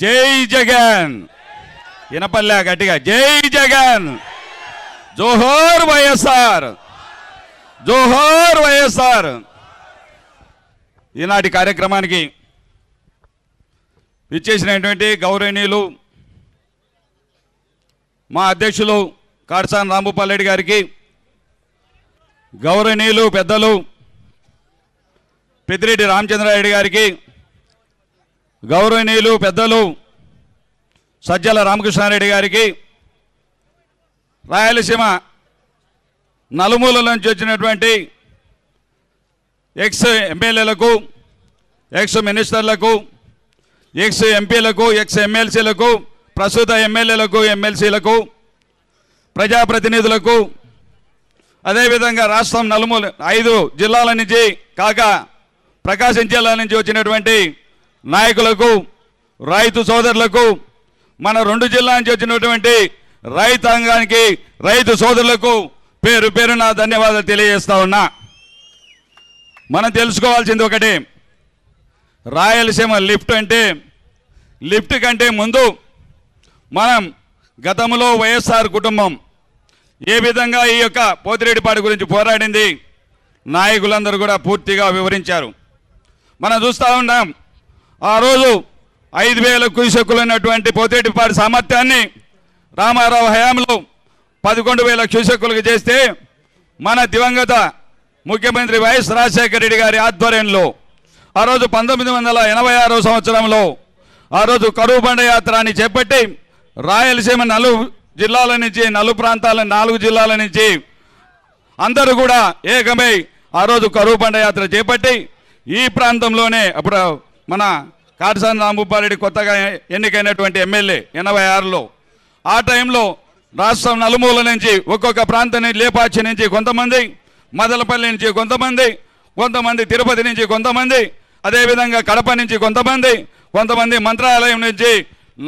జై జగన్. వినపల్లె గట్టిగా జై జగన్. జోహర్ వైఎస్ఆర్, జోహర్ వైఎస్ఆర్. ఈనాటి కార్యక్రమానికి ఇచ్చేసినటువంటి గౌరవనీయులు మా అధ్యక్షులు కాటసాని రాంభూపాల్ రెడ్డి గారికి, గౌరవనీయులు పెద్దలు పెద్దిరెడ్డి రామచంద్రారెడ్డి గారికి, గౌరవనీయులు పెద్దలు సజ్జల రామకృష్ణారెడ్డి గారికి, రాయలసీమ నలుమూలల నుంచి వచ్చినటువంటి ఎక్స్ ఎమ్మెల్యేలకు, ఎక్స్ మినిస్టర్లకు, ఎక్స్ ఎంపీలకు, ఎక్స్ ఎమ్మెల్సీలకు, ప్రస్తుత ఎమ్మెల్యేలకు, ఎమ్మెల్సీలకు, ప్రజాప్రతినిధులకు, అదేవిధంగా రాష్ట్రం నలుమూల 5 జిల్లాల నుంచి కాక ప్రకాశం జిల్లా నుంచి వచ్చినటువంటి నాయకులకు, రైతు సోదరులకు, మన 2 జిల్లాల నుంచి వచ్చినటువంటి రైతాంగానికి, రైతు సోదరులకు పేరు పేరున ధన్యవాదాలు తెలియజేస్తా ఉన్నా. మనం తెలుసుకోవాల్సింది ఒకటి, రాయలసీమ లిఫ్ట్ అంటే, లిఫ్ట్ కంటే ముందు మనం గతంలో వైఎస్ఆర్ కుటుంబం ఏ విధంగా ఈ యొక్క పోతిరెడ్డిపాడు గురించి పోరాడింది నాయకులందరూ కూడా పూర్తిగా వివరించారు. మనం చూస్తూ ఉన్నాం, ఆ రోజు 5,000 క్యూసెక్కులు ఉన్నటువంటి పోతిరెడ్డిపాడు సామర్థ్యాన్ని రామారావు హయాంలో 11,000 క్యూసెక్కులకు చేస్తే మన దివంగత ముఖ్యమంత్రి వైఎస్ రాజశేఖర రెడ్డి గారి ఆధ్వర్యంలో ఆ రోజు 1986 సంవత్సరంలో ఆ రోజు కరువు బండయాత్రని చేపట్టి రాయలసీమ 4 జిల్లాల నుంచి, 4 ప్రాంతాల 4 జిల్లాల నుంచి అందరూ కూడా ఏకమై ఆ రోజు కరువు బండయాత్ర చేపట్టి ఈ ప్రాంతంలోనే అప్పుడు మన కాటసాని రాంభూపాల్ రెడ్డి కొత్తగా ఎన్నికైనటువంటి ఎమ్మెల్యే 86లో ఆ టైంలో రాష్ట్రం నలుమూల నుంచి ఒక్కొక్క ప్రాంతం నుంచి, లేపాక్షి నుంచి కొంతమంది, మదలపల్లి నుంచి కొంతమంది తిరుపతి నుంచి కొంతమంది, అదేవిధంగా కడప నుంచి కొంతమంది మంత్రాలయం నుంచి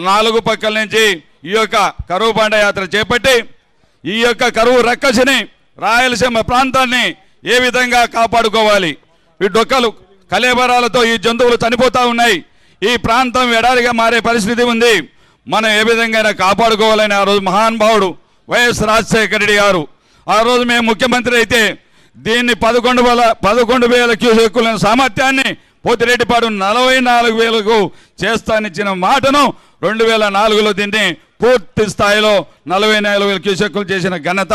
4 పక్కల నుంచి ఈ యొక్క కరువు బండయాత్ర చేపట్టి ఈ యొక్క కరువు రక్కసిని, రాయలసీమ ప్రాంతాన్ని ఏ విధంగా కాపాడుకోవాలి, ఈ డొక్కలు కలేబరాలతో ఈ జంతువులు చనిపోతూ ఉన్నాయి, ఈ ప్రాంతం ఎడారిగా మారే పరిస్థితి ఉంది, మనం ఏ విధంగా కాపాడుకోవాలని ఆ రోజు మహానుభావుడు వైఎస్ రాజశేఖర రెడ్డి గారు ఆ రోజు మేము ముఖ్యమంత్రి అయితే దీన్ని 11,000 క్యూసెక్కుల సామర్థ్యాన్ని పోతిరెడ్డిపాడు 44,000కు చేస్తానిచ్చిన మాటను 2004లో దీన్ని పూర్తి స్థాయిలో 44,000 క్యూసెక్కులు చేసిన ఘనత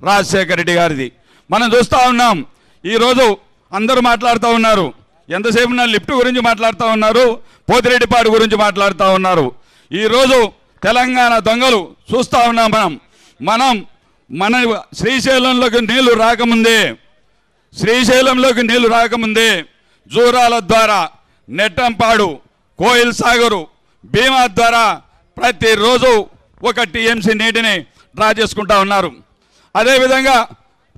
రాజశేఖర రెడ్డి గారిది. మనం చూస్తూ ఉన్నాం, ఈరోజు అందరూ మాట్లాడుతూ ఉన్నారు, ఎంతసేపు నా లిఫ్ట్ గురించి మాట్లాడుతూ ఉన్నారు, పోతిరెడ్డిపాడు గురించి మాట్లాడుతూ ఉన్నారు. ఈరోజు తెలంగాణ దొంగలు చూస్తూ ఉన్నాం. మన శ్రీశైలంలోకి నీళ్లు రాకముందే జూరాల ద్వారా, నెట్టంపాడు, కోయిల్ సాగరు, భీమా ద్వారా ప్రతిరోజు 1 టీఎంసీ నీటిని డ్రా చేసుకుంటా ఉన్నారు. అదేవిధంగా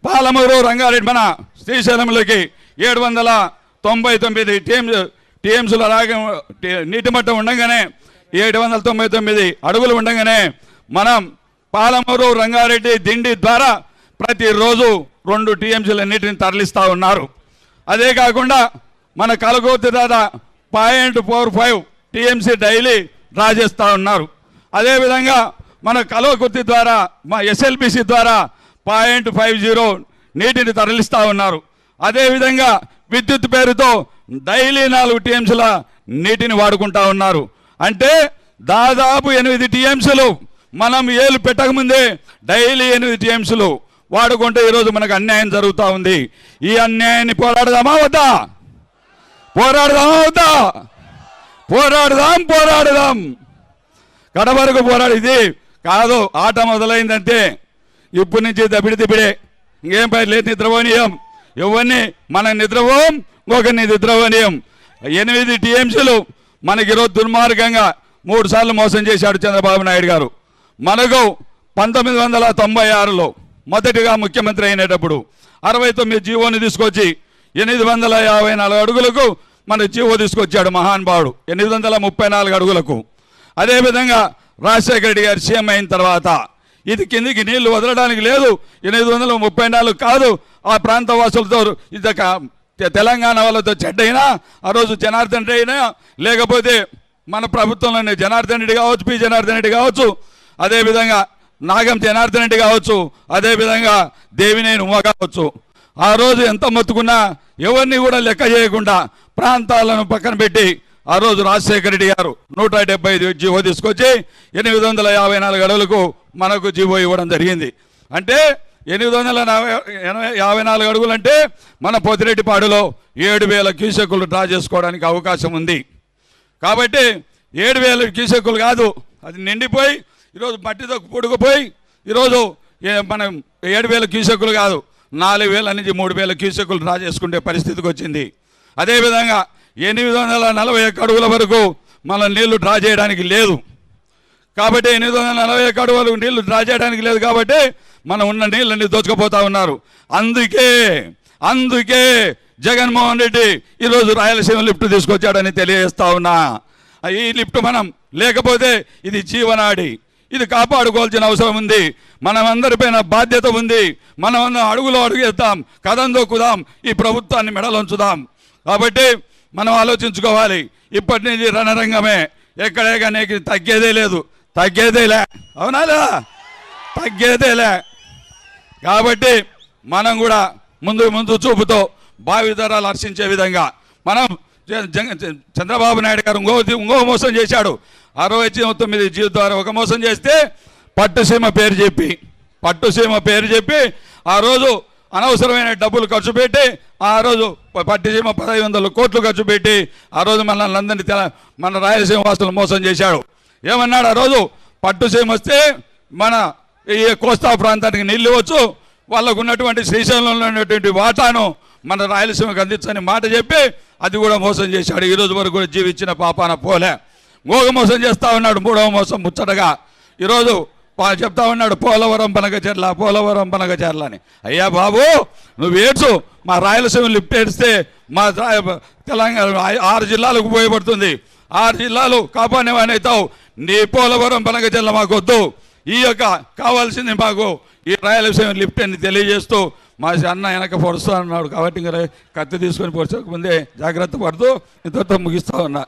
పాలమూరు, రంగారెడ్డి మన శ్రీశైలంలోకి 799 టీఎంసీల నీటి మట్టం ఉండగానే 799 అడుగులు ఉండగానే మనం పాలమూరు, రంగారెడ్డి, దిండి ద్వారా ప్రతిరోజు 2 టీఎంసీల నీటిని తరలిస్తూ ఉన్నారు. అదే కాకుండా మన కలగోర్తి దాదా 0.45 టీఎంసీ డైలీ డ్రా చేస్తూ ఉన్నారు. అదేవిధంగా మన కలవకుర్తి ద్వారా, మా ఎస్ఎల్బిసి ద్వారా 0.50 నీటిని తరలిస్తూ ఉన్నారు. అదేవిధంగా విద్యుత్ పేరుతో డైలీ 4 టీఎంసీల నీటిని వాడుకుంటా ఉన్నారు. అంటే దాదాపు 8 టీఎంసీలు మనం ఏలు పెట్టకముందే డైలీ 8 టీఎంసీలు వాడుకుంటే ఈరోజు మనకు అన్యాయం జరుగుతూ ఉంది. ఈ అన్యాయాన్ని పోరాడదామా వద్దా? పోరాడదాం. కడవరకు ఇది కాదు, ఆట మొదలైందంటే ఇప్పటి నుంచి దబిడిదిబిడే, ఇంకేం పై లేదు, నిద్రపోనీయం ఎవరిని, మనం నిద్రపోం, ఇంకొకరిని నిద్రపోనీయం. 8 టీఎంసీలు మనకి ఈరోజు దుర్మార్గంగా 3 సార్లు మోసం చేశాడు చంద్రబాబు నాయుడు గారు. మనకు 1996లో మొదటిగా ముఖ్యమంత్రి అయినప్పుడు 69 జీవోని తీసుకొచ్చి 854 అడుగులకు మన జీవో తీసుకొచ్చాడు మహానుభావుడు, 834 అడుగులకు. అదేవిధంగా రాజశేఖర రెడ్డి గారు సీఎం అయిన తర్వాత ఇది కిందికి నీళ్లు వదలడానికి లేదు, 834 కాదు, ఆ ప్రాంత వాసులతో తెలంగాణ వాళ్ళతో చెడ్డైనా, ఆ రోజు జనార్దన్ రెడ్డి అయినా, లేకపోతే మన ప్రభుత్వంలోనే జనార్దన్ రెడ్డి కావచ్చు, పి జనార్దన్ రెడ్డి కావచ్చు, అదేవిధంగా నాగం జనార్దన్ రెడ్డి కావచ్చు, అదేవిధంగా దేవినేని ఉమ కావచ్చు. ఆ రోజు ఎంత మొత్తుకున్నా ఎవరిని కూడా లెక్క చేయకుండా ప్రాంతాలను పక్కన పెట్టి ఆ రోజు రాజశేఖర రెడ్డి గారు 175 జీవో తీసుకొచ్చి 854 అడుగులకు మనకు జీవో ఇవ్వడం జరిగింది. అంటే 854 అడుగులు అంటే మన పొదిరెడ్డిపాడులో 7000 క్యూసెక్కులు డ్రా చేసుకోవడానికి అవకాశం ఉంది. కాబట్టి 7000 క్యూసెక్కులు కాదు, అది నిండిపోయి ఈరోజు మట్టితో పొడుగుపోయి ఈరోజు మనం 7000 క్యూసెక్కులు కాదు 4000 నుంచి 3000 క్యూసెక్కులు డ్రా చేసుకునే పరిస్థితికి వచ్చింది. అదేవిధంగా 841 అడుగుల వరకు మనం నీళ్లు డ్రా చేయడానికి లేదు. కాబట్టి 841 అడుగులు నీళ్లు డ్రా చేయడానికి లేదు కాబట్టి మనం ఉన్న నీళ్ళని దోచుకుపోతా ఉన్నారు. అందుకే జగన్మోహన్ రెడ్డి ఈరోజు రాయలసీమ లిఫ్ట్ తీసుకొచ్చాడని తెలియజేస్తా ఉన్నా. ఈ లిఫ్ట్ మనం లేకపోతే ఇది జీవనాడి, ఇది కాపాడుకోవాల్సిన అవసరం ఉంది. మనమందరిపైన బాధ్యత ఉంది. మనమందరం అడుగులో అడుగేద్దాం, కదం దొక్కుదాం, ఈ ప్రభుత్వాన్ని మెడలుంచుదాం. కాబట్టి మనం ఆలోచించుకోవాలి. ఇప్పటి నుంచి రణరంగమే, ఎక్కడే కానీ తగ్గేదేలే, అవునా? తగ్గేదేలే. కాబట్టి మనం కూడా ముందు చూపుతో భావితరాలు హర్షించే విధంగా మనం చంద్రబాబు నాయుడు గారు ఇంకో మోసం చేశాడు. 69 జీవో ద్వారా ఒక మోసం చేస్తే పట్టుసీమ పేరు చెప్పి ఆ రోజు అనవసరమైన డబ్బులు ఖర్చు పెట్టి ఆ రోజు పట్టుసీమ 1500 కోట్లు ఖర్చు పెట్టి ఆ రోజు మన రాయలసీమ వాసులు మోసం చేశాడు. ఏమన్నాడు ఆ రోజు? పట్టుసీమ వస్తే మన ఈ కోస్తా ప్రాంతానికి నీళ్ళు ఇవ్వచ్చు, వాళ్ళకు ఉన్నటువంటి శ్రీశైలంలో ఉన్నటువంటి వాటాను మన రాయలసీమకు అందించని మాట చెప్పి అది కూడా మోసం చేశాడు. ఈరోజు వరకు కూడా జీవించిన పాపాన పోలే. ఇంకొక మోసం చేస్తూ ఉన్నాడు, 3వ మోసం ముచ్చటగా. ఈరోజు చెప్తా ఉన్నాడు పోలవరం పనగచెర్ల అని. అయ్యా బాబు, నువ్వు ఏడ్చు, మా రాయలసీమ లిఫ్ట్ ఏడిస్తే మా తెలంగాణ 6 జిల్లాలకు ఉపయోగపడుతుంది. 6 జిల్లాలు కాపాడేవాని అవుతావు. నీ పోలవరం పనగచెర్ల మాకు వద్దు. ఈ యొక్క కావాల్సింది మాకు ఈ రాయలసీమ లిఫ్ట్ అని తెలియజేస్తూ మా అన్న వెనక పొడుస్తూ ఉన్నాడు. కాబట్టి ఇంకా కత్తి తీసుకొని పొడిచక ముందే జాగ్రత్త పడుతూ ఇంతతో ముగిస్తూ ఉన్నా.